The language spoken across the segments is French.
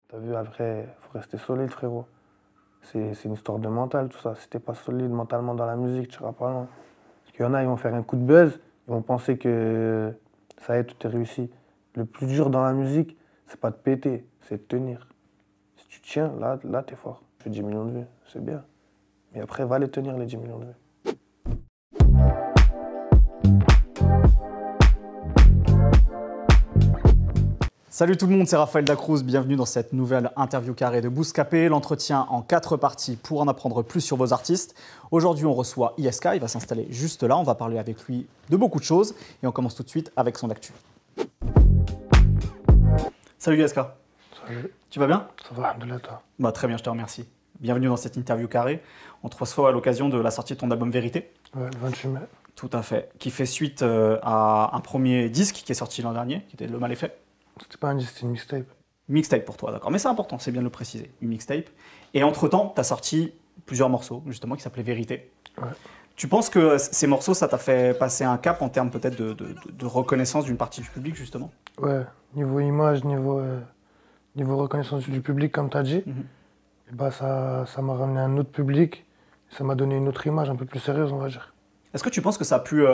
T'as vu, après, faut rester solide, frérot. C'est une histoire de mental, tout ça. Si t'es pas solide mentalement dans la musique, tu iras pas loin. Parce qu'il y en a, ils vont faire un coup de buzz, ils vont penser que ça y est, tout est réussi. Le plus dur dans la musique, c'est pas de péter, c'est de tenir. Si tu tiens, là t'es fort. Tu fais 10 millions de vues, c'est bien. Mais après, va les tenir, les 10 millions de vues. Salut tout le monde, c'est Raphaël Dacruz, bienvenue dans cette nouvelle interview carrée de Bouscapé, l'entretien en 4 parties pour en apprendre plus sur vos artistes. Aujourd'hui on reçoit ISK, il va s'installer juste là, on va parler avec lui de beaucoup de choses et on commence tout de suite avec son actu. Salut ISK. Salut. Tu vas bien? Ça va, de toi. Bah, très bien, je te remercie. Bienvenue dans cette interview carrée. On te reçoit à l'occasion de la sortie de ton album Vérité. Ouais, le 28 mai. Tout à fait, qui fait suite à un premier disque qui est sorti l'an dernier, qui était Le Mal est fait. C'était pas un disque, c'était une mixtape. Mixtape pour toi, d'accord. Mais c'est important, c'est bien de le préciser, une mixtape. Et entre-temps, tu as sorti plusieurs morceaux, justement, qui s'appelaient Vérité. Ouais. Tu penses que ces morceaux, ça t'a fait passer un cap en termes peut-être de reconnaissance d'une partie du public, justement? Ouais, niveau image, niveau reconnaissance du public, comme tu as dit, et bah ça m'a ramené un autre public, ça m'a donné une autre image un peu plus sérieuse, on va dire. Est-ce que tu penses que ça a pu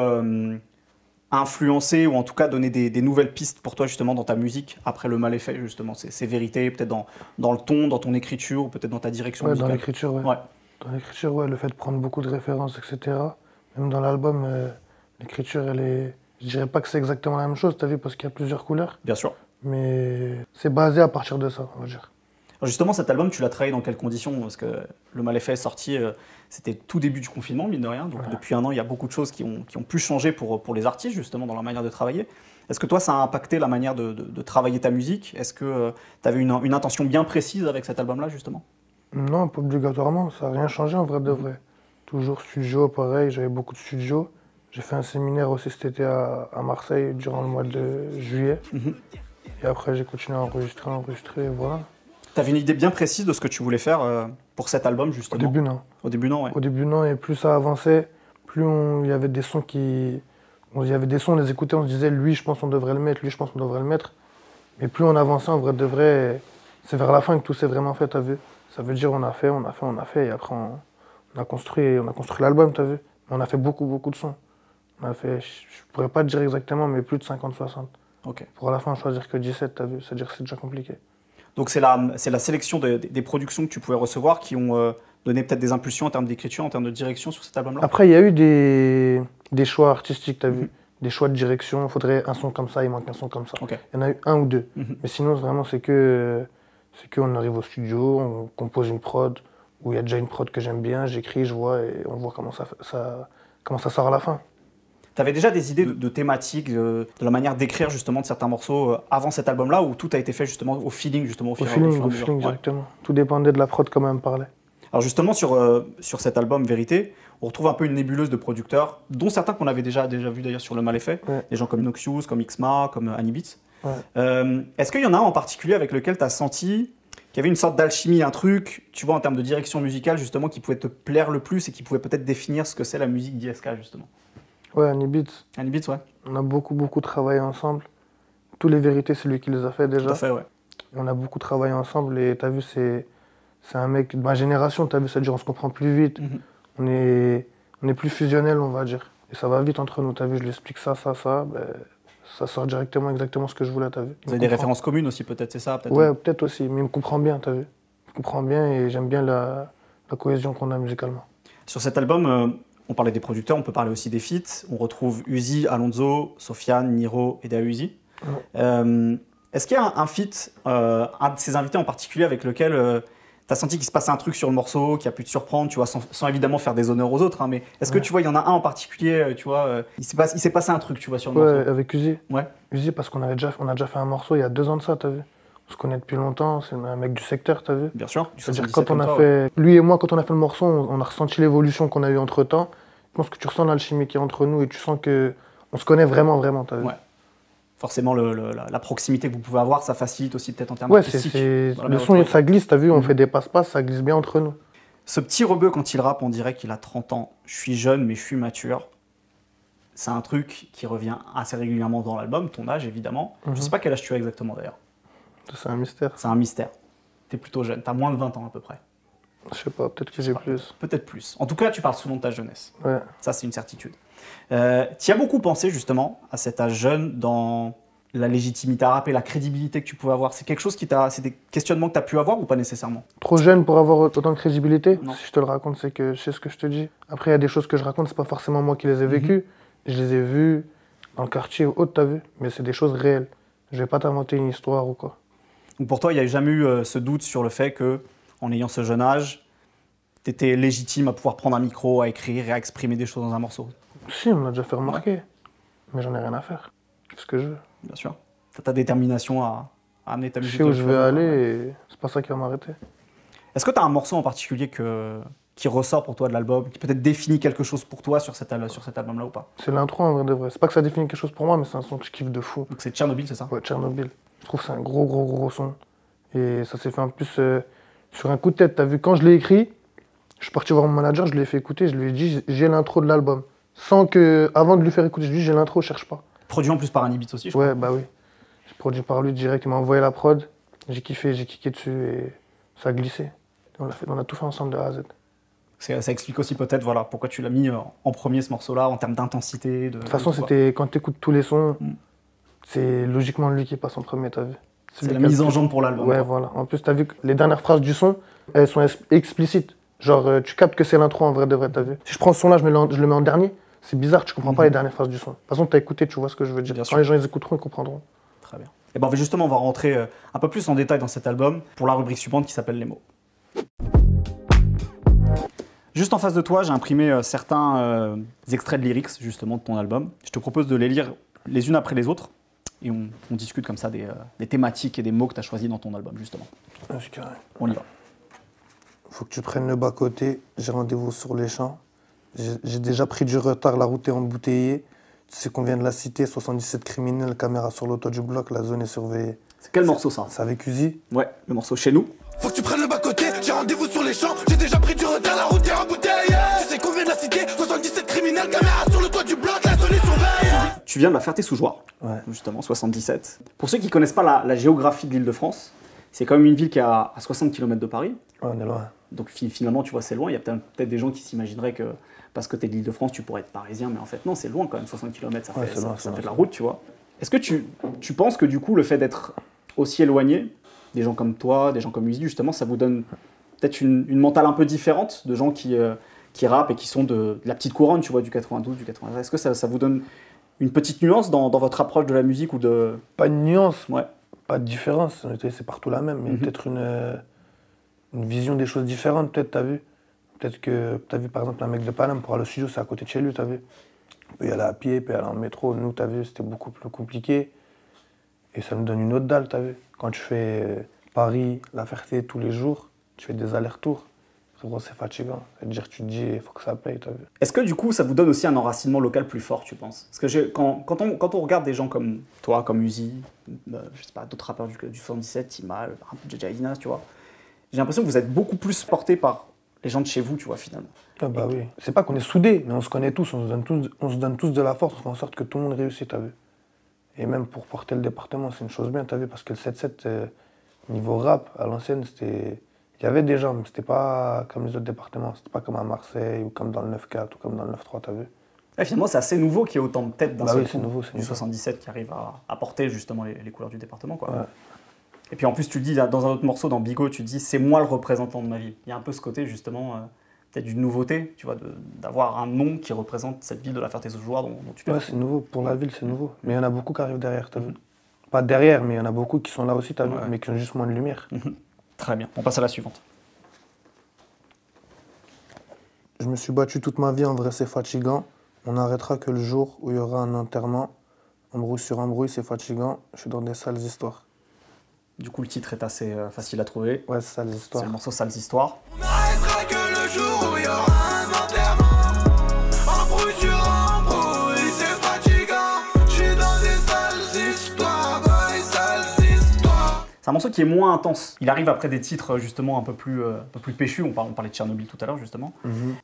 influencer ou en tout cas donner des nouvelles pistes pour toi justement dans ta musique après Le Mal est fait, justement, ces vérités, peut-être dans le ton, dans ton écriture ou peut-être dans ta direction musicale? Dans l'écriture, ouais. Dans l'écriture, ouais, le fait de prendre beaucoup de références, etc. Même dans l'album, l'écriture, elle est... Je dirais pas que c'est exactement la même chose, t'as vu, parce qu'il y a plusieurs couleurs. Bien sûr. Mais c'est basé à partir de ça, on va dire. Alors justement, cet album, tu l'as travaillé dans quelles conditions? Parce que Le Mal est fait est sorti, c'était tout début du confinement, mine de rien. Donc depuis un an, il y a beaucoup de choses qui ont pu changer pour les artistes, justement, dans leur manière de travailler. Est-ce que toi, ça a impacté la manière de travailler ta musique? Est-ce que tu avais une intention bien précise avec cet album-là, justement? Non, pas obligatoirement, ça n'a rien changé en vrai de vrai. Toujours studio, pareil, j'avais beaucoup de studios. J'ai fait un séminaire aussi cet été à Marseille durant le mois de juillet. Et après, j'ai continué à enregistrer, et voilà. Tu avais une idée bien précise de ce que tu voulais faire pour cet album, justement? Au début, non. Au début, non, ouais. Au début, non, et plus ça avançait, plus il y avait des sons qui... Il y avait des sons, on les écoutait, on se disait, lui, je pense qu'on devrait le mettre, lui, je pense qu'on devrait le mettre. Mais plus on avançait, en vrai de vrai, c'est vers la fin que tout s'est vraiment fait, t'as vu? Ça veut dire on a fait, et après on a construit l'album, t'as vu? On a fait beaucoup de sons. On a fait, je pourrais pas te dire exactement, mais plus de 50-60. Ok. Pour à la fin choisir que 17, t'as vu? C'est-à-dire que c'est déjà compliqué. Donc c'est la sélection des productions que tu pouvais recevoir qui ont donné peut-être des impulsions en termes d'écriture, en termes de direction sur cet album-là? Après, il y a eu des choix artistiques, t'as vu? Des choix de direction, il faudrait un son comme ça, il manque un son comme ça. Okay. Il y en a eu un ou deux. Mais sinon, vraiment, c'est qu'on arrive au studio, on compose une prod, où il y a déjà une prod que j'aime bien, j'écris, je vois, et on voit comment ça sort à la fin. Tu avais déjà des idées de thématiques, de la manière d'écrire justement de certains morceaux avant cet album-là, où tout a été fait justement au feeling, justement, au feeling, directement. Tout dépendait de la prod, comme elle me parlait. Alors justement, sur cet album Vérité, on retrouve un peu une nébuleuse de producteurs, dont certains qu'on avait déjà vu d'ailleurs sur Le Mal est fait, des gens comme Noxious, comme Xma, comme Annie Beats. Est-ce qu'il y en a un en particulier avec lequel tu as senti qu'il y avait une sorte d'alchimie, un truc, tu vois, en termes de direction musicale, justement, qui pouvait te plaire le plus et qui pouvait peut-être définir ce que c'est la musique d'ISK, justement? Ouais, Annie Beats. Annie Beats, ouais. On a beaucoup travaillé ensemble. Tous les vérités, c'est lui qui les a fait déjà. Tout à fait, ouais. On a beaucoup travaillé ensemble et t'as vu, c'est un mec de ma génération, t'as vu, c'est-à-dire on se comprend plus vite. On est plus fusionnel, on va dire. Et ça va vite entre nous, t'as vu, je lui explique ça, ben, ça sort directement exactement ce que je voulais, t'as vu. Vous avez des références communes aussi, peut-être, c'est ça? Ouais, peut-être aussi, mais il me comprend bien, t'as vu. Il me comprend bien et j'aime bien la cohésion qu'on a musicalement. Sur cet album, on parlait des producteurs, on peut parler aussi des feats. On retrouve Uzi, Alonso, Sofiane, Niro et Dahuzi. Est-ce qu'il y a un feat, un de ces invités en particulier avec lequel tu as senti qu'il se passait un truc sur le morceau, qui a pu te surprendre, tu vois, sans évidemment faire des honneurs aux autres, hein, mais est-ce que tu vois, il y en a un en particulier, tu vois, il s'est passé un truc, tu vois, sur le morceau? Ouais, avec Uzi. Ouais. Uzi, parce qu'on a déjà fait un morceau il y a 2 ans de ça, t'as vu. On se connaît depuis longtemps, c'est un mec du secteur, t'as vu. Bien sûr. C'est-à-dire quand on a fait, lui et moi, quand on a fait le morceau, on a ressenti l'évolution qu'on a eue entre temps. Je pense que tu ressens l'alchimie qui est entre nous et tu sens qu'on se connaît vraiment, t'as vu. Ouais. Forcément, la proximité que vous pouvez avoir, ça facilite aussi peut-être en termes artistiques. Ouais, le son, ça glisse, t'as vu, on fait des passe-passe, ça glisse bien entre nous. Ce petit rebeu, quand il rappe, on dirait qu'il a 30 ans. Je suis jeune, mais je suis mature. C'est un truc qui revient assez régulièrement dans l'album, ton âge évidemment. Je sais pas quel âge tu as exactement d'ailleurs. C'est un mystère. C'est un mystère. t'es plutôt jeune, t'as moins de 20 ans à peu près. Je sais pas, peut-être que j'ai plus. Peut-être plus. En tout cas, tu parles souvent de ta jeunesse. Ouais. Ça, c'est une certitude. Tu as beaucoup pensé justement à cet âge jeune dans la légitimité à rap et la crédibilité que tu pouvais avoir. C'est quelque chose c'est des questionnements que tu as pu avoir ou pas nécessairement? Trop jeune pour avoir autant de crédibilité? Non. Si je te le raconte, c'est que je sais ce que je te dis. Après, il y a des choses que je raconte, c'est pas forcément moi qui les ai vécues. Je les ai vues dans le quartier ou autre, t'as vu? Mais c'est des choses réelles. Je vais pas t'inventer une histoire ou quoi. Donc pour toi, il n'y a jamais eu ce doute sur le fait que, en ayant ce jeune âge, tu étais légitime à pouvoir prendre un micro, à écrire et à exprimer des choses dans un morceau? Si, on m'a déjà fait remarquer. Mais j'en ai rien à faire. C'est ce que je veux. Bien sûr. Tu as ta détermination à amener ta Je musique. sais où je vais aller et c'est pas ça qui va m'arrêter. Est-ce que tu as un morceau en particulier qui ressort pour toi de l'album, qui peut-être définit quelque chose pour toi sur cet album-là ou pas? C'est l'intro en vrai de vrai. C'est pas que ça définit quelque chose pour moi, mais c'est un son que je kiffe de fou. Donc c'est Tchernobyl, c'est ça? Ouais, Tchernobyl. Je trouve que c'est un gros son. Et ça s'est fait en plus sur un coup de tête. T'as vu, quand je l'ai écrit, je suis parti voir mon manager, je lui ai fait écouter, je lui ai dit j'ai l'intro de l'album. Sans que, avant de lui faire écouter, je lui ai dit j'ai l'intro, cherche pas. Produit en plus par Annie Beats aussi, je crois. Ouais, bah oui. J'ai produit par lui direct, il m'a envoyé la prod. J'ai kiffé, j'ai kické dessus et ça a glissé. On a tout fait ensemble de A à Z. Ça explique aussi peut-être voilà, pourquoi tu l'as mis en premier ce morceau-là, en termes d'intensité. De toute façon, c'était quand tu écoutes tous les sons, c'est logiquement lui qui passe en premier, t'as vu. C'est la mise en jambe pour l'album. Ouais, voilà. En plus, t'as vu que les dernières phrases du son, elles sont explicites. Genre, tu captes que c'est l'intro en vrai de vrai, t'as vu. Si je prends ce son-là, je le mets en dernier, c'est bizarre, tu comprends pas les dernières phrases du son. De toute façon, t'as écouté, tu vois ce que je veux dire. Quand les gens les écouteront, ils comprendront. Très bien. Et ben justement, on va rentrer un peu plus en détail dans cet album pour la rubrique suivante qui s'appelle Les mots. Juste en face de toi, j'ai imprimé certains extraits de lyrics justement de ton album. Je te propose de les lire les unes après les autres et on discute comme ça des thématiques et des mots que tu as choisis dans ton album justement. On y va. Faut que tu prennes le bas-côté, j'ai rendez-vous sur les champs. J'ai déjà pris du retard, la route est embouteillée. Tu sais qu'on vient de la cité, 77 criminels, caméra sur l'auto du bloc, la zone est surveillée. C'est quel morceau ça? C'est avec Uzi. Ouais, le morceau Chez nous. Faut que tu prennes le bas-côté, j'ai rendez-vous sur les champs. J'ai déjà pris du retard, la route est embouteillée. Tu sais qu'on vient de la cité, 77 criminels, caméra sur le toit du bloc, la zone est surveillée. Tu viens de la Ferté-sous-Jouarre, ouais. Justement, 77. Pour ceux qui ne connaissent pas la géographie de l'Île-de-France, c'est quand même une ville qui est à 60 km de Paris. Ouais, on est loin. Donc finalement, tu vois, c'est loin. Il y a peut-être des gens qui s'imagineraient que parce que tu es de l'Île-de-France, tu pourrais être parisien, mais en fait, non, c'est loin quand même, 60 km, ça fait de la route, tu vois. Est-ce que tu penses que du coup, le fait d'être aussi éloigné, des gens comme toi, des gens comme Uzi, justement, ça vous donne peut-être une mentale un peu différente de gens qui rappent et qui sont de la petite couronne, tu vois, du 92, du 93. Est-ce que ça vous donne une petite nuance dans votre approche de la musique ou de... Pas de nuance, ouais. Pas de différence, c'est partout la même, mais peut-être une vision des choses différentes, peut-être, t'as vu. Peut-être que t'as vu par exemple un mec de Paname, pour aller au studio, c'est à côté de chez lui, t'as vu. Il peut y aller à pied, il peut y aller en métro. Nous, t'as vu, c'était beaucoup plus compliqué. Et ça nous donne une autre dalle, t'as vu. Quand tu fais Paris, La Ferté tous les jours, tu fais des allers-retours. C'est fatigant. C'est-à-dire, tu te dis, il faut que ça paye, t'as vu. Est-ce que du coup, ça vous donne aussi un enracinement local plus fort, tu penses? Parce que quand on regarde des gens comme toi, comme Uzi, je sais pas, d'autres rappeurs du 77, Timal, DJ Inas, tu vois, j'ai l'impression que vous êtes beaucoup plus portés par les gens de chez vous, tu vois, finalement. Ah bah oui. C'est pas qu'on est soudés, mais on se connaît tous, on se donne tous de la force, on fait en sorte que tout le monde réussisse, t'as vu. Et même pour porter le département, c'est une chose bien, t'as vu, parce que le 7-7, niveau rap, à l'ancienne, c'était... Il y avait des gens, mais c'était pas comme les autres départements, c'était pas comme à Marseille, ou comme dans le 9-4, ou comme dans le 9-3, t'as vu. Et finalement, c'est assez nouveau qu'il y ait autant de têtes d'un seul coup, nouveau, du 77 qui arrive à porter justement les couleurs du département, quoi. Ouais. Et puis en plus, tu le dis dans un autre morceau, dans Bigot, tu dis « c'est moi le représentant de ma vie ». Il y a un peu ce côté justement, peut-être d'une nouveauté, tu vois, d'avoir un nom qui représente cette ville de la Ferté-sous-Jouarre dont tu parles. Ouais, c'est nouveau, pour la ville, c'est nouveau. Mais il y en a beaucoup qui arrivent derrière, t'as vu. Pas derrière, mais il y en a beaucoup qui sont là aussi, t'as vu, mais qui ont juste moins de lumière. Très bien, on passe à la suivante. Je me suis battu toute ma vie, en vrai c'est fatigant. On n'arrêtera que le jour où il y aura un enterrement. Embrouille sur embrouille, c'est fatigant. Je suis dans des sales histoires. Du coup, le titre est assez facile à trouver. Ouais, c'est Sales Histoires. C'est le morceau Sales Histoires. On n'arrêtera que le jour où il y aura un enterrement. Embrouille sur embrouille, c'est fatigant. Je suis dans des sales histoires, boy, sales histoires. C'est un morceau qui est moins intense. Il arrive après des titres justement un peu plus péchus. On parlait de Tchernobyl tout à l'heure justement.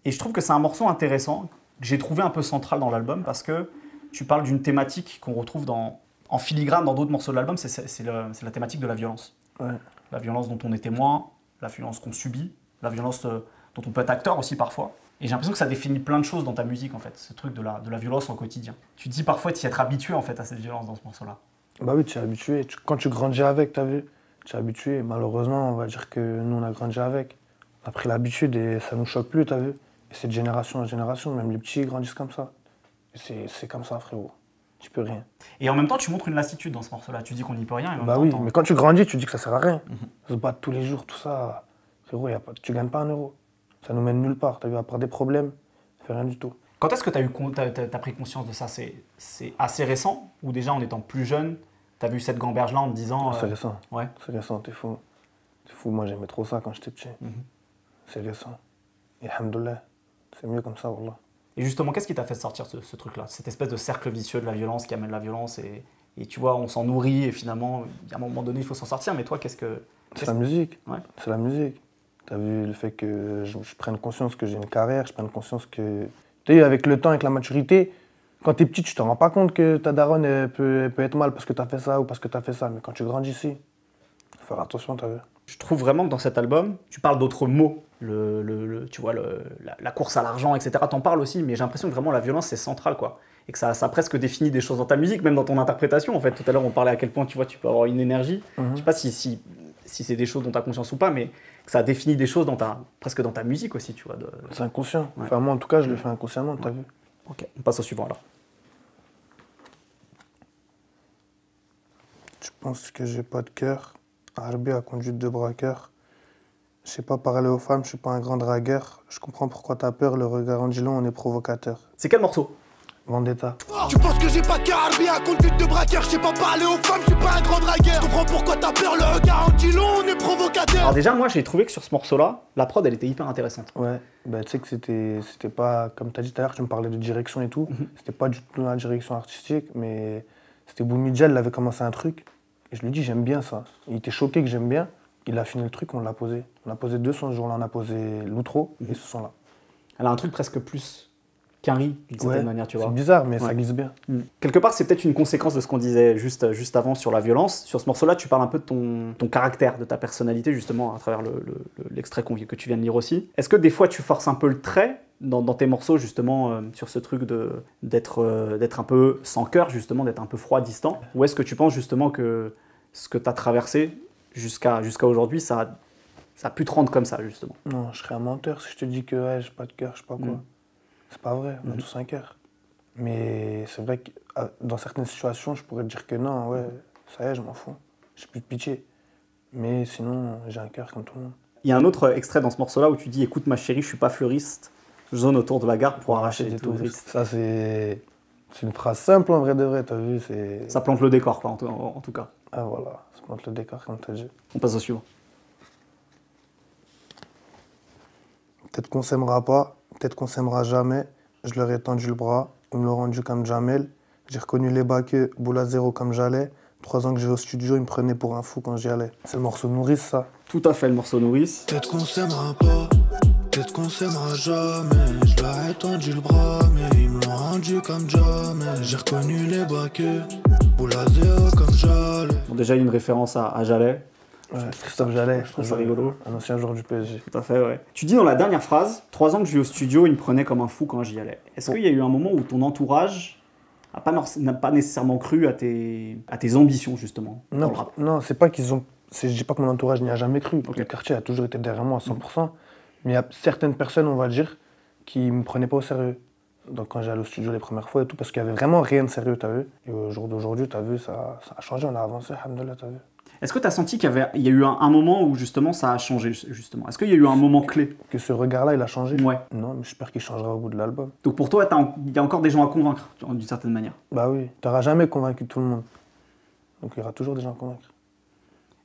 Et je trouve que c'est un morceau intéressant, que j'ai trouvé un peu central dans l'album parce que tu parles d'une thématique qu'on retrouve en filigrane dans d'autres morceaux de l'album, c'est la thématique de la violence. Ouais. la violence dont on est témoin, la violence qu'on subit, la violence dont on peut être acteur aussi parfois. Et j'ai l'impression que ça définit plein de choses dans ta musique en fait, ce truc de la violence au quotidien. Tu te dis parfois d'y être habitué en fait à cette violence dans ce morceau-là. Bah oui, tu es habitué. Quand tu grandis avec, t'as vu, tu es habitué. Malheureusement, on va dire que nous, on a grandi avec. On a pris l'habitude et ça nous choque plus, t'as vu. Et c'est de génération en génération, même les petits grandissent comme ça. C'est comme ça, frérot. Tu peux rien. Et en même temps, tu montres une lassitude dans ce morceau-là. Tu dis qu'on n'y peut rien. Et en même Bah temps, oui, mais quand tu grandis, tu dis que ça sert à rien. Se battre tous les jours, tout ça, frérot, tu gagnes pas un euro. Ça nous mène nulle part, t'as vu, à part des problèmes, ça fait rien du tout. Quand est-ce que t'as pris conscience de ça? C'est assez récent? Ou déjà en étant plus jeune, t'as vu cette gamberge-là en te disant... C'est récent. Ouais. C'est récent, t'es fou. T'es fou, moi j'aimais trop ça quand j'étais petit. C'est récent. Et alhamdoulilah, c'est mieux comme ça, wallah. Et justement, qu'est-ce qui t'a fait sortir ce truc-là? Cette espèce de cercle vicieux de la violence qui amène la violence et tu vois, on s'en nourrit et finalement, à un moment donné, il faut s'en sortir. Mais toi, C'est la musique. Ouais. C'est la musique. T'as vu le fait que je prenne conscience que j'ai une carrière, je prenne conscience que... Tu sais, avec le temps, avec la maturité, quand t'es petit, tu te rends pas compte que ta daronne elle peut être mal parce que t'as fait ça ou parce que t'as fait ça. Mais quand tu grandis ici, faut faire attention, t'as vu. Je trouve vraiment que dans cet album, tu parles d'autres mots. Tu vois, la course à l'argent, etc. T'en parles aussi, mais j'ai l'impression que vraiment la violence, c'est central, quoi. Et que ça presque définit des choses dans ta musique, même dans ton interprétation. En fait, tout à l'heure, on parlait à quel point, tu vois, tu peux avoir une énergie. Je sais pas si c'est des choses dont tu as conscience ou pas, mais que ça définit des choses presque dans ta musique aussi, tu vois. C'est inconscient. Ouais. Enfin, moi, en tout cas, je le fais inconsciemment, t'as vu. Ok, on passe au suivant, alors. Tu penses que j'ai pas de cœur? Arbi a conduite de braqueur. Je sais pas parler aux femmes, je suis pas un grand dragueur. Je comprends pourquoi t'as peur, le regard en dit long, on est provocateur. C'est quel morceau? Vendetta. Tu penses que j'ai pas de cœur, Arbi à conduite de braqueur. Je sais pas parler aux femmes, je suis pas un grand dragueur. Je comprends pourquoi t'as peur, le regard en dit long, on est provocateur. Alors déjà, moi, j'ai trouvé que sur ce morceau-là, la prod, elle était hyper intéressante. Ouais, bah tu sais que c'était pas, comme t'as dit tout à l'heure, tu me parlais de direction et tout. C'était pas du tout dans la direction artistique, mais c'était Boumidjel, il avait commencé un truc. Et je lui dis, j'aime bien ça. Il était choqué que j'aime bien. Il a fini le truc, on l'a posé. On a posé 2 sons ce jour-là, on a posé l'outro et ce son-là. Elle a un truc presque plus qu'un riz, d'une certaine manière, tu vois. C'est bizarre, mais ça Ouais. glisse bien. Quelque part, c'est peut-être une conséquence de ce qu'on disait juste avant sur la violence. Sur ce morceau-là, tu parles un peu de ton caractère, de ta personnalité, justement, à travers l'extrait que tu viens de lire aussi. Est-ce que des fois, tu forces un peu le trait dans tes morceaux, justement, sur ce truc d'être un peu sans cœur, justement, d'être un peu froid, distant? Ou est-ce que tu penses, justement, que ce que tu as traversé jusqu'à aujourd'hui, ça a pu te rendre comme ça, justement? Non, je serais un menteur si je te dis que ouais, j'ai pas de cœur, je sais pas quoi. C'est pas vrai, on a tous un cœur. Mais c'est vrai que dans certaines situations, je pourrais te dire que non, ouais, ça y est, je m'en fous. J'ai plus de pitié. Mais sinon, j'ai un cœur comme tout le monde. Il y a un autre extrait dans ce morceau-là où tu dis « Écoute ma chérie, je suis pas fleuriste, zone autour de la gare pour arracher des touristes. Ça, c'est une phrase simple en vrai de vrai, t'as vu, c'est... » Ça plante le décor, quoi, en tout cas. Ah voilà, ça montre le décor, comme t'as dit. On passe au suivant. Peut-être qu'on s'aimera pas, peut-être qu'on s'aimera jamais. Je leur ai tendu le bras, ils me l'ont rendu comme Jamel. J'ai reconnu les baqueux, boule à zéro comme j'allais. 3 ans que j'ai au studio, ils me prenaient pour un fou quand j'y allais. C'est le morceau Nourrice, ça. Tout à fait, le morceau Nourrice. Peut-être qu'on s'aimera pas, peut-être qu'on s'aimera jamais. Je leur ai tendu le bras, mais ils me l'ont rendu comme jamais. J'ai reconnu les baqueux, boule à zéro comme j'allais. Bon, déjà, il y a une référence à Jalais. Ouais, Christophe Jallet, Je trouve ça rigolo. un ancien joueur du PSG. Tout à fait, ouais. Tu dis dans la dernière phrase, 3 ans que je vis au studio, il me prenait comme un fou quand j'y allais. Est-ce qu'il y a eu un moment où ton entourage n'a pas nécessairement cru à tes ambitions, justement, dans Non, le rap? non, c'est pas qu'ils ont... Je dis pas que mon entourage n'y a jamais cru. Ok. Le quartier a toujours été derrière moi à 100%. Mais il y a certaines personnes, on va dire, qui me prenaient pas au sérieux. Donc quand j'allais au studio les premières fois et tout, parce qu'il y avait vraiment rien de sérieux, t'as vu. Et au jour d'aujourd'hui, t'as vu, ça a changé, on a avancé, alhamdoulilah, t'as vu. Est-ce que tu as senti qu'il y a eu un moment où, justement, ça a changé, justement? Est-ce qu'il y a eu un moment clé? Que ce regard-là, il a changé. Ouais. Non, mais j'espère qu'il changera au bout de l'album. Donc pour toi, il y a encore des gens à convaincre, d'une certaine manière. Bah oui, t'auras jamais convaincu tout le monde. Donc il y aura toujours des gens à convaincre.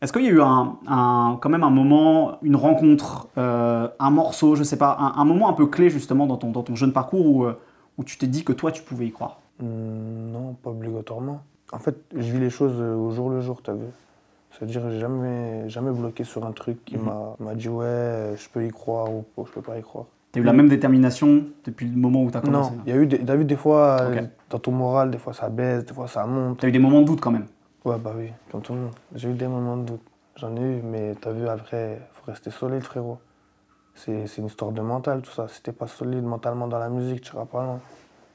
Est-ce qu'il y a eu quand même un moment, une rencontre, un morceau, je sais pas, un moment un peu clé justement dans ton jeune parcours où tu t'es dit que toi tu pouvais y croire? Non, pas obligatoirement. En fait, je vis les choses au jour le jour, t'as vu. C'est-à-dire, j'ai jamais bloqué sur un truc qui m'a dit ouais, je peux y croire ou je peux pas y croire. Tu as eu la même détermination depuis le moment où tu as commencé? Non, il y a eu t'as vu des fois, Ok. dans ton moral, des fois ça baisse, des fois ça monte. Tu as eu des moments de doute quand même? Ouais, bah oui, comme tout le monde. J'ai eu des moments de doute. J'en ai eu, mais t'as vu, après, faut rester solide, frérot. C'est une histoire de mental, tout ça. Si t'es pas solide mentalement dans la musique, tu iras pas loin.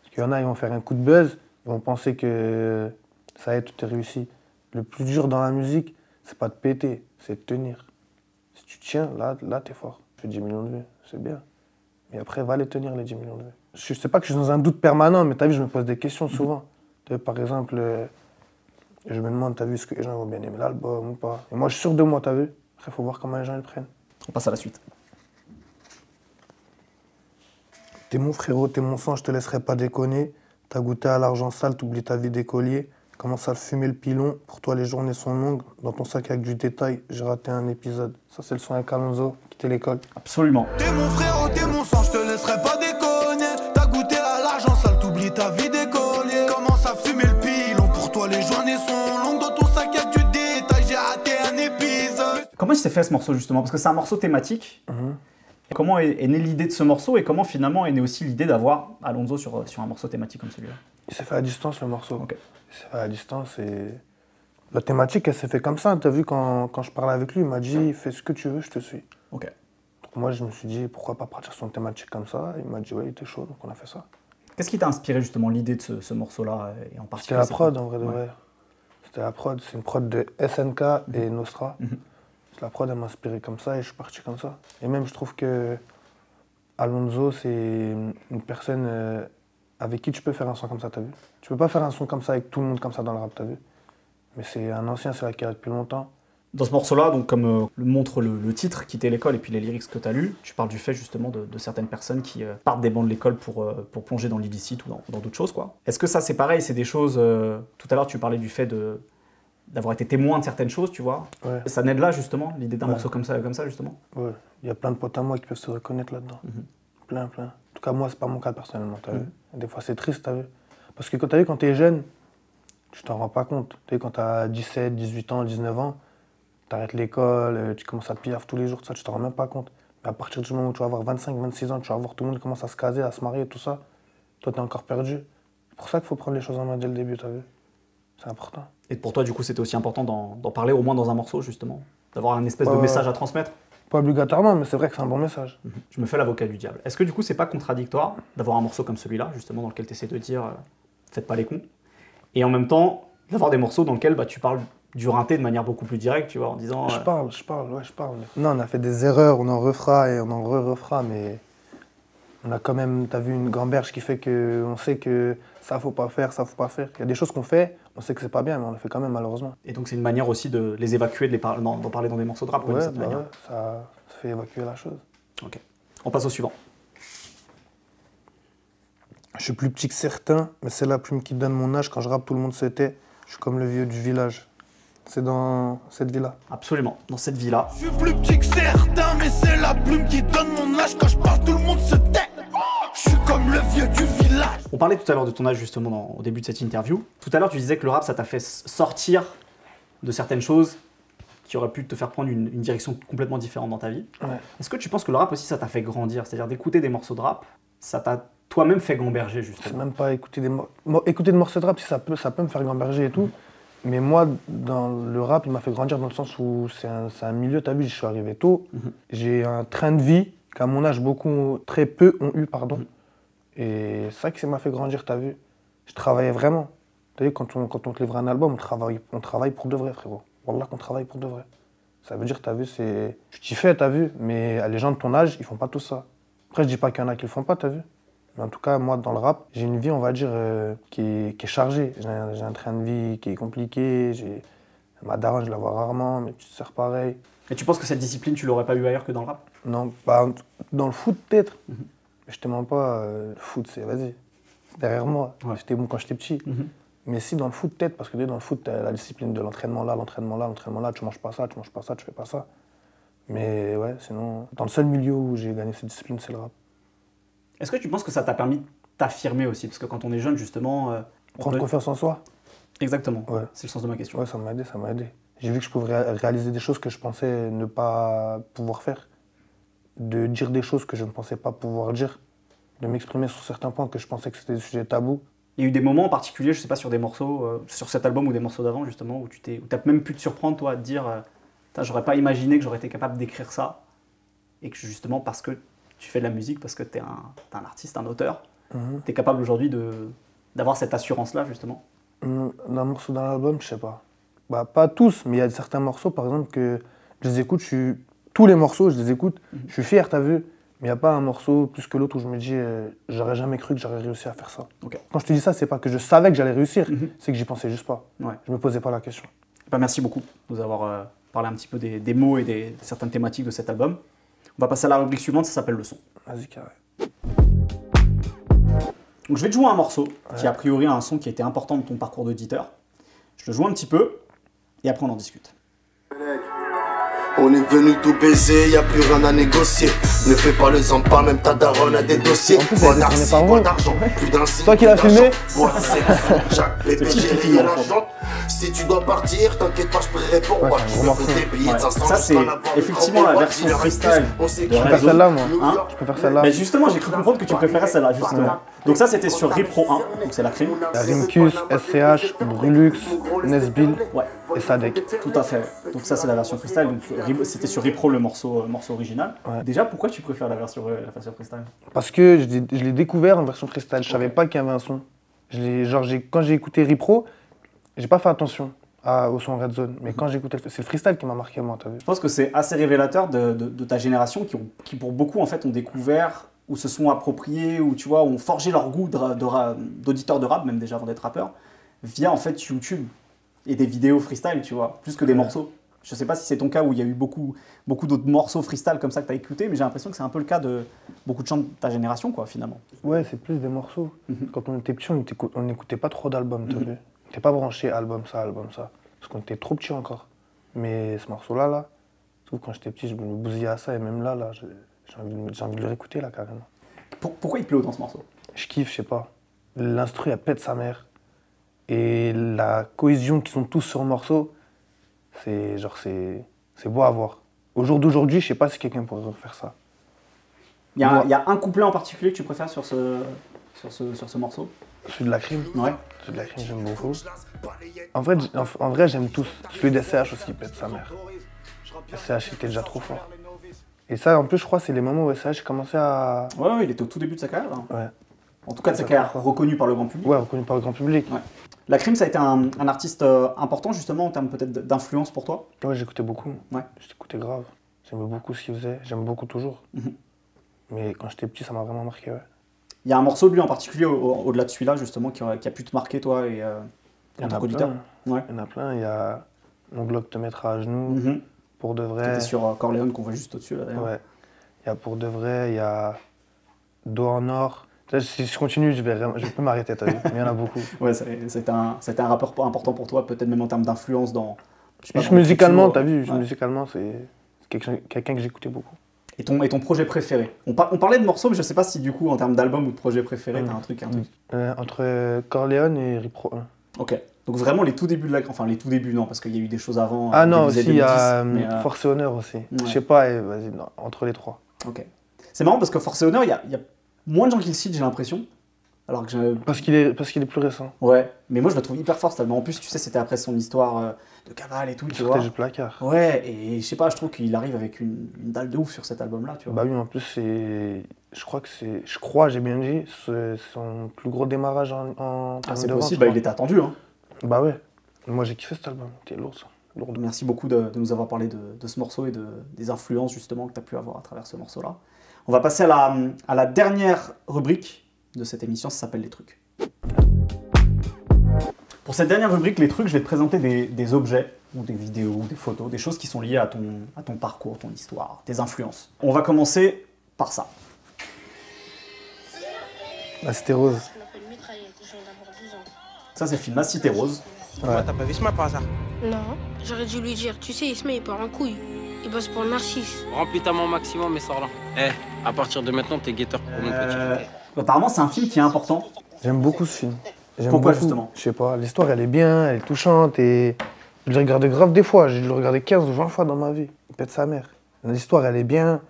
Parce qu'il y en a, ils vont faire un coup de buzz, ils vont penser que ça y est, tout est réussi. Le plus dur dans la musique, c'est pas de péter, c'est de tenir. Si tu tiens, là t'es fort. Tu fais 10 millions de vues, c'est bien. Mais après, va les tenir, les 10 millions de vues. Je sais pas que je suis dans un doute permanent, mais t'as vu, je me pose des questions souvent. T'as vu, par exemple, je me demande, t'as vu, est-ce que les gens vont bien aimer l'album ou pas? Et moi, je suis sûr de moi, t'as vu? Après, faut voir comment les gens le prennent. On passe à la suite. T'es mon frérot, t'es mon sang, je te laisserai pas déconner. T'as goûté à l'argent sale, t'oublies ta vie d'écolier. Commence à le fumer le pilon, pour toi les journées sont longues. Dans ton sac avec du détail, j'ai raté un épisode. Ça c'est le son avec Alonso, quitter l'école. Absolument. T'es mon frérot, t'es mon sang, je te laisserai pas déconner. T'as goûté à l'argent sale, t'oublies ta vie d'écolier. Commence à fumer le pilon, pour toi les journées sont longues. Dans ton sac y'a du détail, j'ai raté un épisode. Comment il s'est fait ce morceau justement? Parce que c'est un morceau thématique. Comment est née l'idée de ce morceau et comment finalement est née aussi l'idée d'avoir Alonso sur un morceau thématique comme celui-là? Il s'est fait à distance le morceau. Ok. Il s'est fait à distance et... La thématique, elle s'est fait comme ça. T'as vu, quand je parlais avec lui, il m'a dit « Fais ce que tu veux, je te suis ». Ok. Donc moi, je me suis dit « Pourquoi pas partir sur une thématique comme ça ?» Il m'a dit « Ouais, il était chaud, donc on a fait ça ». Qu'est-ce qui t'a inspiré justement l'idée de ce morceau-là et en C'était particulier la c'est prod, quoi? en vrai de Ouais. vrai. C'était la prod. C'est une prod de SNK et Nostra. La prod, elle m'a inspiré comme ça et je suis parti comme ça. Et même, je trouve que Alonso, c'est une personne avec qui tu peux faire un son comme ça, t'as vu? Tu peux pas faire un son comme ça avec tout le monde comme ça dans le rap, t'as vu? Mais c'est un ancien, c'est là qui est là depuis longtemps. Dans ce morceau-là, donc comme le montre le titre, Quitter l'école, et puis les lyrics que tu as lus, tu parles du fait justement de certaines personnes qui partent des bancs de l'école pour plonger dans l'illicite ou dans d'autres choses, quoi. Est-ce que ça, c'est pareil, c'est des choses... tout à l'heure, tu parlais du fait d'avoir été témoin de certaines choses, tu vois. Ouais. Ça naît de là, justement, l'idée d'un Ouais. morceau comme ça, justement. Ouais. Il y a plein de potes à moi qui peuvent se reconnaître là-dedans. Plein, plein. En tout cas, moi, c'est pas mon cas personnellement, t'as vu? Des fois, c'est triste, t'as vu? Parce que quand t'as vu, quand t'es jeune, tu t'en rends pas compte. T'as vu, quand t'as 17, 18 ans, 19 ans, t'arrêtes l'école, tu commences à piaf tous les jours, tout ça, tu t'en rends même pas compte. Mais à partir du moment où tu vas avoir 25, 26 ans, tu vas voir tout le monde commence à se caser, à se marier, tout ça, toi, t'es encore perdu. C'est pour ça qu'il faut prendre les choses en main dès le début, t'as vu? C'est important. Et pour toi, du coup, c'était aussi important d'en parler, au moins dans un morceau, justement. D'avoir un espèce de message à transmettre. Pas obligatoirement, mais c'est vrai que c'est un bon message. Je me fais l'avocat du diable. Est-ce que du coup, c'est pas contradictoire d'avoir un morceau comme celui-là, justement, dans lequel tu essaies de dire faites pas les cons, et en même temps d'avoir des morceaux dans lesquels tu parles du rinté de manière beaucoup plus directe, tu vois, en disant... Je parle. Non, on a fait des erreurs, on en refera et on en refera, mais on a quand même, t'as vu, une gamberge qui fait qu'on sait que ça faut pas faire, ça faut pas faire. Il y a des choses qu'on fait, on sait que c'est pas bien, mais on le fait quand même, malheureusement. Et donc c'est une manière aussi de les évacuer, d'en parler dans des morceaux de rap, d'une Ouais, certaine manière. ouais, ça fait évacuer la chose. Ok. On passe au suivant. Je suis plus petit que certains, mais c'est la plume qui donne mon âge. Quand je rappe, tout le monde se tait. Je suis comme le vieux du village. C'est dans cette vie-là. Absolument, dans cette vie-là. Je suis plus petit que certains, mais c'est la plume qui donne mon âge. Quand je parle, tout le monde se tait. Je suis comme le vieux du village. On parlait tout à l'heure de ton âge justement au début de cette interview. Tout à l'heure, tu disais que le rap, ça t'a fait sortir de certaines choses qui auraient pu te faire prendre une direction complètement différente dans ta vie. Ouais. Est-ce que tu penses que le rap aussi, ça t'a fait grandir? C'est-à-dire d'écouter des morceaux de rap, ça t'a toi-même fait gamberger C'est justement? même pas écouter écouter des morceaux de rap, si ça peut me faire gamberger et tout. Mais moi, dans le rap, il m'a fait grandir dans le sens où c'est un milieu, t'as vu, je suis arrivé tôt. J'ai un train de vie qu'à mon âge, très peu ont eu, pardon. Et c'est ça qui m'a fait grandir, t'as vu. Je travaillais vraiment. T'as vu, quand on te livre un album, on travaille pour de vrai, frérot. Wallah qu'on travaille pour de vrai. Ça veut dire, t'as vu, tu t'y fais, t'as vu, mais les gens de ton âge, ils font pas tout ça. Après, je dis pas qu'il y en a qui le font pas, t'as vu. Mais en tout cas, moi, dans le rap, j'ai une vie, on va dire, qui est chargée. J'ai un train de vie qui est compliqué. Ma daronne, je la vois rarement, mes petites sœurs, pareil. Et tu penses que cette discipline, tu l'aurais pas eu ailleurs que dans le rap? Non, bah, dans le foot, peut-être. Mais je te mens pas, le foot, c'est, vas-y, c'est derrière moi. Ouais. J'étais bon quand j'étais petit. Mais si, dans le foot, peut-être, parce que dans le foot, t'as la discipline de l'entraînement là, tu manges pas ça, tu fais pas ça. Mais ouais, sinon, dans le seul milieu où j'ai gagné cette discipline, c'est le rap. Est-ce que tu penses que ça t'a permis de t'affirmer aussi? Parce que quand on est jeune, justement... Prendre confiance en soi. Exactement, Ouais. c'est le sens de ma question. Ouais, ça m'a aidé. J'ai vu que je pouvais réaliser des choses que je pensais ne pas pouvoir faire. De dire des choses que je ne pensais pas pouvoir dire. De m'exprimer sur certains points que je pensais que c'était des sujets tabous. Il y a eu des moments en particulier, je sais pas, sur des morceaux, sur cet album ou des morceaux d'avant justement, où t'as même pu te surprendre toi à te dire J'aurais pas imaginé que j'aurais été capable d'écrire ça. Et que justement, parce que tu fais de la musique, parce que t'es un artiste, un auteur, t'es capable aujourd'hui d'avoir cette assurance-là, justement. Un morceau dans l'album, je sais pas. Bah, pas tous, mais il y a certains morceaux, par exemple, que je les écoute, tous les morceaux, je les écoute, je suis fier, t'as vu. Mais il n'y a pas un morceau plus que l'autre où je me dis, j'aurais jamais cru que j'aurais réussi à faire ça. Okay. Quand je te dis ça, c'est pas que je savais que j'allais réussir, c'est que j'y pensais juste pas. Ouais. Je me posais pas la question. Bah, merci beaucoup de nous avoir parlé un petit peu des mots et de certaines thématiques de cet album. On va passer à la rubrique suivante, ça s'appelle le son. Vas-y, carré. Donc je vais te jouer un morceau qui a priori a un son qui a été important dans ton parcours d'auditeur. Je le joue un petit peu et après on en discute. On est venu tout baiser, y'a plus rien à négocier. Ne fais pas le zampa, même ta daronne a des dossiers. En plus, elle est tournée par vous. D'argent, plus d'un signe. Toi qui l'as filmé. Chaque bébé, j'ai payé la chante. Si tu dois partir, t'inquiète pas, je peux répondre. Ouais, c'est un gros morceau. Ça, c'est effectivement la version freestyle. Je préfère celle-là, moi. Hein, je préfère celle-là. Mais justement, j'ai cru comprendre que tu préférais celle-là, justement. Donc ça, c'était sur Ripro 1, donc c'est la crime. La Rimkus, SCH, Brulux, Nesbill et Sadek. Tout à fait. Donc ça, c'est la version freestyle. Donc c'était sur Ripro le morceau original. Ouais. Déjà, pourquoi tu préfères la version freestyle? Parce que je l'ai découvert en version freestyle. Je savais pas qu'il y avait un son. Quand j'ai écouté Ripro, j'ai pas fait attention au son Red Zone. Mais quand j'ai écouté, c'est le freestyle qui m'a marqué, moi, t'as vu. Je pense que c'est assez révélateur de ta génération qui, pour beaucoup, en fait, ont découvert ou se sont appropriés ou, tu vois, ont forgé leur goût d'auditeurs de rap, même déjà avant d'être rappeur, via, en fait, YouTube et des vidéos freestyle, tu vois, plus que des morceaux. Je sais pas si c'est ton cas où il y a eu beaucoup d'autres morceaux freestyle comme ça que tu as écouté, mais j'ai l'impression que c'est un peu le cas de beaucoup de gens de ta génération, quoi, finalement. Ouais, c'est plus des morceaux. Quand on était petit, on n'écoutait pas trop d'albums, t'as vu. On n'était pas branché album ça. Parce qu'on était trop petits encore. Mais ce morceau-là, sauf quand j'étais petit, je me bousillais à ça. Et même là j'ai envie de le réécouter, là, carrément. Pourquoi il te plaît autant ce morceau? Je kiffe, je sais pas. L'instru, elle pète sa mère. Et la cohésion qu'ils sont tous sur le morceau, c'est beau à voir. Au jour d'aujourd'hui, je sais pas si quelqu'un pourrait refaire ça. Il y a un couplet en particulier que tu préfères sur ce morceau? Celui de la crime. Ouais. Celui de la crime, j'aime beaucoup. En vrai, j'aime tous. Celui d'SCH aussi, pète sa mère. SCH était déjà trop fort. Et ça, en plus, je crois, c'est les moments où SCH commençait à... Ouais, il était au tout début de sa carrière. Hein. Ouais. En tout cas, de sa carrière reconnue par le grand public. Ouais, reconnu par le grand public. Ouais. La crime, ça a été un artiste important, justement, en termes peut-être d'influence pour toi? Ouais, j'écoutais beaucoup. Ouais. J'écoutais grave. J'aimais beaucoup ce qu'il faisait. J'aime beaucoup toujours. Mais quand j'étais petit, ça m'a vraiment marqué, ouais. Il y a un morceau de lui en particulier, au-delà de celui-là, justement, qui a pu te marquer, toi, et en tant qu'auditeur? Ouais. Il y en a plein. Il y a Mon Glock te mettra à genoux, Pour de vrai. C'était sur Corleone, qu'on voit juste au-dessus, là, d'ailleurs. Ouais. Il y a Pour de vrai, il y a Dos en or. Si je continue, je peux m'arrêter, t'as vu. Mais il y en a beaucoup. Ouais, c'était un rappeur important pour toi, peut-être même en termes d'influence dans... Musicalement, t'as vu, musicalement, c'est quelqu'un que j'écoutais beaucoup. Et ton projet préféré? On parlait de morceaux, mais je sais pas si du coup, en termes d'album ou de projet préféré, t'as un truc. Entre Corleone et Ripro 1. Ok. Donc vraiment les tout débuts de la... Enfin, les tout débuts, non, parce qu'il y a eu des choses avant. Ah non, aussi, il y a Force et Honneur aussi. Ouais. Je sais pas, vas-y, entre les trois. Ok. C'est marrant parce que Force et Honneur, il y a moins de gens qui le citent, j'ai l'impression. Alors que parce qu'il est plus récent. Ouais, mais moi je le trouve hyper fort, tellement. En plus, tu sais, c'était après son histoire de cavale et tout, tu vois. C'était du placard. Ouais, et je sais pas, je trouve qu'il arrive avec une dalle de ouf sur cet album-là, tu vois. Bah oui, en plus, je crois, j'ai bien dit, c'est son plus gros démarrage en Ah, c'est possible, il était attendu, hein. Bah ouais, moi j'ai kiffé cet album, c'était lourd ça. Lourd. Merci beaucoup de nous avoir parlé de ce morceau et des influences justement que tu as pu avoir à travers ce morceau-là. On va passer à la dernière rubrique de cette émission, ça s'appelle Les Trucs. Pour cette dernière rubrique, Les Trucs, je vais te présenter des objets, ou des vidéos, ou des photos, des choses qui sont liées à ton parcours, ton histoire, tes influences. On va commencer par ça. La Cité Rose. Ça, c'est le film La Cité Rose. Ouais. T'as pas vu Isma par hasard? Non, j'aurais dû lui dire, tu sais, Isma il part en couille. Il bosse pour Narcisse. Remplis ta main au maximum et sors là. À partir de maintenant, t'es guetteur pour mon petit. Apparemment, c'est un film qui est important. J'aime beaucoup ce film. Pourquoi justement? Je sais pas, l'histoire elle est bien, elle est touchante et je l'ai regardé grave des fois, j'ai dû le regarder 15 ou 20 fois dans ma vie. Il pète sa mère. L'histoire elle est bien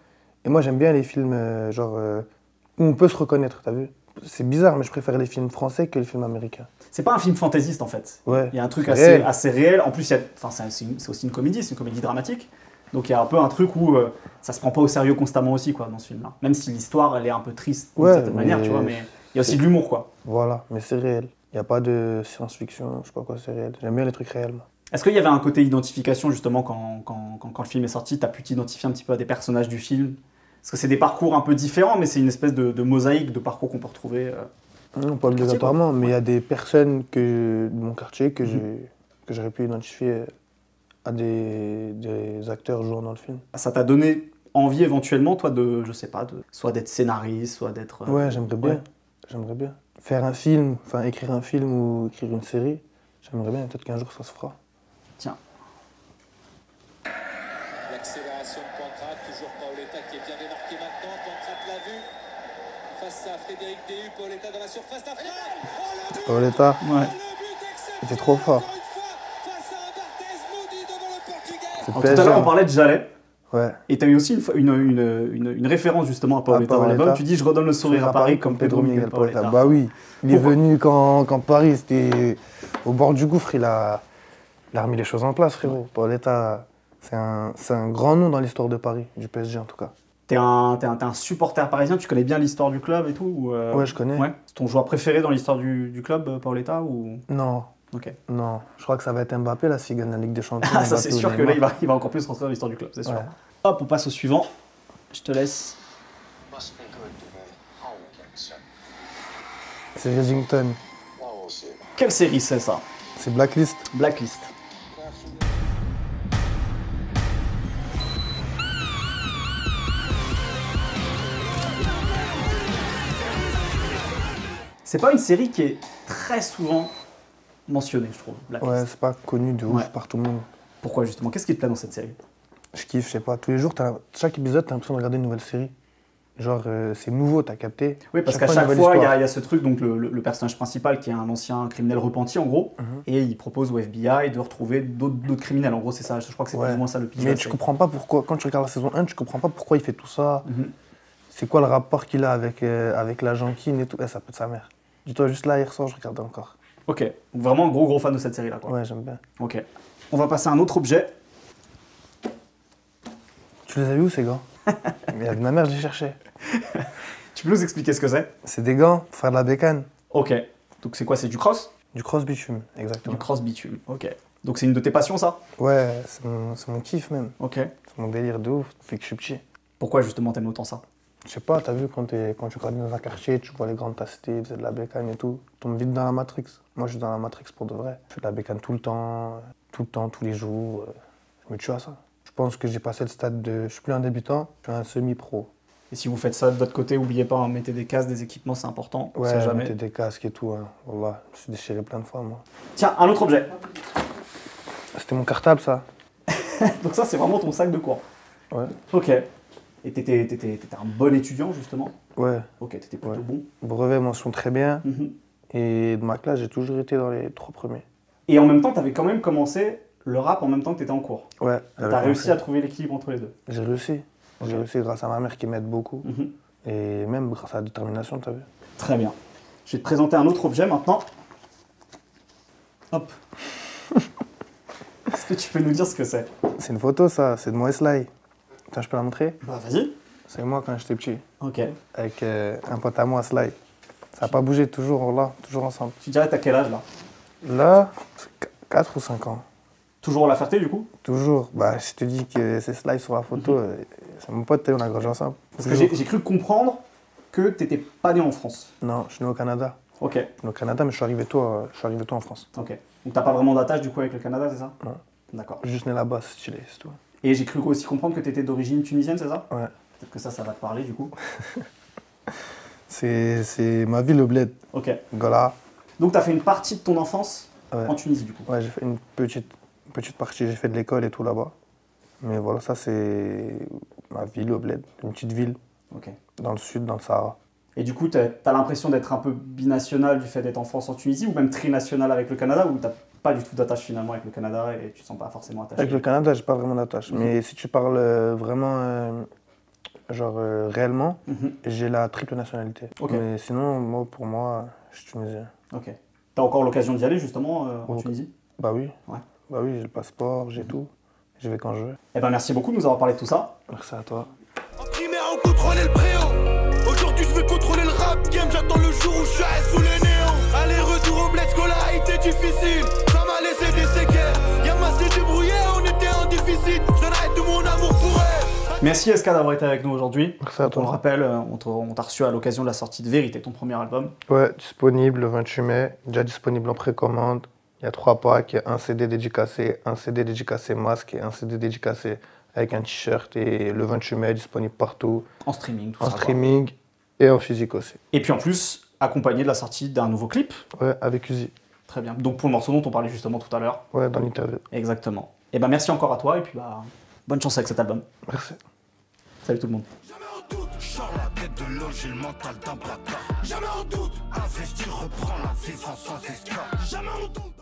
et moi j'aime bien les films où on peut se reconnaître, t'as vu? On c'est bizarre, mais je préfère les films français que les films américains. C'est pas un film fantaisiste en fait. Ouais. Il y a un truc C'est assez réel. assez réel. En plus, enfin, c'est aussi c'est une comédie dramatique. Donc il y a un peu un truc où ça se prend pas au sérieux constamment aussi quoi dans ce film-là. Même si l'histoire elle est un peu triste d'une Ouais, certaine manière, tu vois, mais il y a aussi de l'humour quoi. Voilà, mais c'est réel. Il n'y a pas de science-fiction, je sais pas quoi, c'est réel. J'aime bien les trucs réels. Moi. Est-ce qu'il y avait un côté identification justement quand le film est sorti, t'as pu t'identifier un petit peu à des personnages du film? Parce que c'est des parcours un peu différents, mais c'est une espèce de mosaïque de parcours qu'on peut retrouver. Non, pas obligatoirement, mais il y a des personnes de mon quartier que j'aurais pu identifier à des acteurs jouant dans le film. Ça t'a donné envie éventuellement, toi, je sais pas, soit d'être scénariste, soit d'être... Ouais, j'aimerais bien. ouais. J'aimerais bien. Faire un film, enfin écrire un film ou écrire une série, j'aimerais bien. Peut-être qu'un jour ça se fera. Tiens. L'accélération de Pancrate, toujours Paoletta qui est bien démarqué maintenant. Pancrate l'a vu. Face à Frédéric Déhu, Paoletta dans la surface d'affaire. Oh le but Paoletta, Ouais. Le but exceptionnel. il était trop fort. Encore une fois, face à un Barthez maudit devant le Portugais. C'est Alors, tout à l'heure, on parlait de Jalais. Ouais. Et tu as eu aussi une référence justement à Paoletta dans Paoletta. l'album. Tu dis je redonne le sourire à Paris comme Pedro Miguel Paoletta. Bah oui, il est Pourquoi venu quand Paris c'était au bord du gouffre, il a remis les choses en place, frérot. Paoletta, c'est un grand nom dans l'histoire de Paris, du PSG en tout cas. T'es un supporter parisien, tu connais bien l'histoire du club et tout ou, Ouais, je connais. Ouais. C'est ton joueur préféré dans l'histoire du club, Paoletta ou... Non, Ok. non, je crois que ça va être Mbappé là s'il gagne la Ligue des Champions. Ah, ça Mbappé c'est ou sûr que là Neymar. il va encore plus rentrer dans l'histoire du club, c'est sûr. Ouais. Hop, on passe au suivant. Je te laisse. Must be good today. I will get set. C'est Reddington, Now we'll see. Quelle série c'est ça? c'est Blacklist. Blacklist. C'est pas une série qui est très souvent mentionnée, je trouve. Blacklist. Ouais, c'est pas connu de ouf Ouais. par tout le monde. Pourquoi justement? Qu'est-ce qui te plaît dans cette série? Je kiffe, je sais pas, tous les jours, chaque épisode, t'as l'impression de regarder une nouvelle série. Genre, c'est nouveau, t'as capté. Oui, parce qu'à une chaque nouvelle fois, il y histoire. a ce truc, donc le personnage principal qui est un ancien criminel repenti en gros, et il propose au FBI de retrouver d'autres criminels. En gros, c'est ça, je crois que c'est Ouais. plus ou moins ça le pitch. de Mais la tu série. comprends pas pourquoi, quand tu regardes la saison 1, tu comprends pas pourquoi il fait tout ça. Mhm. C'est quoi le rapport qu'il a avec l'agent Keane et tout. Ça peut de sa mère. Dis-toi juste là, hier soir, je regardais encore. Ok, donc vraiment gros fan de cette série-là. Quoi. Ouais, j'aime bien. Ok. On va passer à un autre objet. Tu les as vus où ces gants? Mais avec ma mère, je les cherchais. Tu peux nous expliquer ce que c'est? C'est des gants pour faire de la bécane. Ok. Donc c'est quoi? C'est du cross? Du cross bitume, exactement. Du cross bitume. Ok. Donc c'est une de tes passions, ça? Ouais, c'est mon kiff même. Ok. C'est mon délire de ouf depuis que je suis petit. Pourquoi justement t'aimes autant ça? Je sais pas, t'as vu quand tu grandis dans un quartier, tu vois les grandes tassetés, ils faisaient de la bécane et tout. Tu tombes vite dans la Matrix. Moi, je suis dans la Matrix pour de vrai. Je fais de la bécane tout le temps, tous les jours. Je me tue à ça. Je pense que j'ai passé le stade de. Je suis plus un débutant, je suis un semi-pro. Et si vous faites ça de votre côté, oubliez pas, hein, mettez des casques, des équipements, c'est important. On Ouais, sait jamais. mettez des casques et tout. Hein. Wallah, je suis déchiré plein de fois, moi. Tiens, un autre objet. C'était mon cartable, ça. Donc ça, c'est vraiment ton sac de cours. Ouais. Ok. Et t'étais un bon étudiant, justement? Ouais. Ok, t'étais plutôt Ouais. bon. Brevet, mention très bien. Mhm. Et de ma classe, j'ai toujours été dans les 3 premiers. Et en même temps, t'avais quand même commencé le rap en même temps que t'étais en cours. Ouais. T'as réussi à trouver l'équilibre entre les deux. J'ai réussi. Ok. J'ai réussi grâce à ma mère qui m'aide beaucoup. Mhm. Et même grâce à la détermination, t'as vu. Très bien. Je vais te présenter un autre objet maintenant. Hop. Est-ce que tu peux nous dire ce que c'est? C'est une photo, ça. C'est de moi et Sly. Attends, je peux la montrer? Bah vas-y. C'est moi quand j'étais petit. Ok. Avec un pote à moi, Sly. Ça n'a pas bougé, toujours là, toujours ensemble. Tu dirais t'as quel âge là? Là, 4 ou 5 ans. Toujours à la Ferté du coup? Toujours. Bah, je te dis que c'est Sly sur la photo. C'est mon pote, on a grandi ensemble. Parce que Toujours. j'ai cru comprendre que t'étais pas né en France. Non, je suis né au Canada. Ok. Je suis né au Canada, mais je suis arrivé tôt en France. Ok. Donc t'as pas vraiment d'attache du coup avec le Canada, c'est ça? Non. D'accord. Juste né là-bas, c'est stylé, c'est tout. Et j'ai cru aussi comprendre que t'étais d'origine tunisienne, c'est ça? Ouais. Peut-être que ça va te parler du coup. C'est ma ville, le bled. Ok. Gola. Donc t'as fait une partie de ton enfance Ouais. en Tunisie du coup. Ouais, j'ai fait une petite partie, j'ai fait de l'école et tout là-bas. Mais voilà, ça c'est ma ville, au bled. Une petite ville, Ok. dans le sud, dans le Sahara. Et du coup, t'as l'impression d'être un peu binational du fait d'être en France, en Tunisie, ou même trinational avec le Canada, ou t'as pas du tout d'attache finalement avec le Canada et tu te sens pas forcément attaché? Avec le Canada, j'ai pas vraiment d'attache. Mhm. Mais si tu parles vraiment Genre réellement, j'ai la triple nationalité. Ok. Mais sinon, moi, pour moi, je suis tunisien. Ok. T'as encore l'occasion d'y aller justement en Tunisie? Bah oui. Ouais. Bah oui, j'ai le passeport, j'ai tout. J'y vais quand je veux. Eh ben merci beaucoup de nous avoir parlé de tout ça. Merci à toi. En primaire, on contrôlait le préau. Aujourd'hui, je veux contrôler le rap game. J'attends le jour où je serai sous les néons. Aller-retour au bled, scolarité difficile. Ça m'a laissé des séquelles. Y'a s'est débrouillé, on était en déficit. Je donnerai tout mon amour pour elle. Merci SK d'avoir été avec nous aujourd'hui. Merci à toi. On le rappelle, on t'a reçu à l'occasion de la sortie de Vérité, ton premier album. Ouais, disponible le 28 mai. Déjà disponible en précommande. Il y a 3 packs. Il y a un CD dédicacé masque et un CD dédicacé avec un t-shirt. Et le 28 mai, disponible partout. En streaming, tout En ça. quoi. streaming et en physique aussi. Et puis en plus, accompagné de la sortie d'un nouveau clip. Ouais, avec Uzi. Très bien. Donc pour le morceau dont on parlait justement tout à l'heure. Ouais, dans l'interview. Exactement. Et ben merci encore à toi et puis bah bonne chance avec cet album. Merci. Salut tout le monde. Jamais en doute, sors la tête de l'eau, j'ai le mental d'un bâtard. Jamais en doute, investir, reprend la vie sans esclave. Jamais en doute.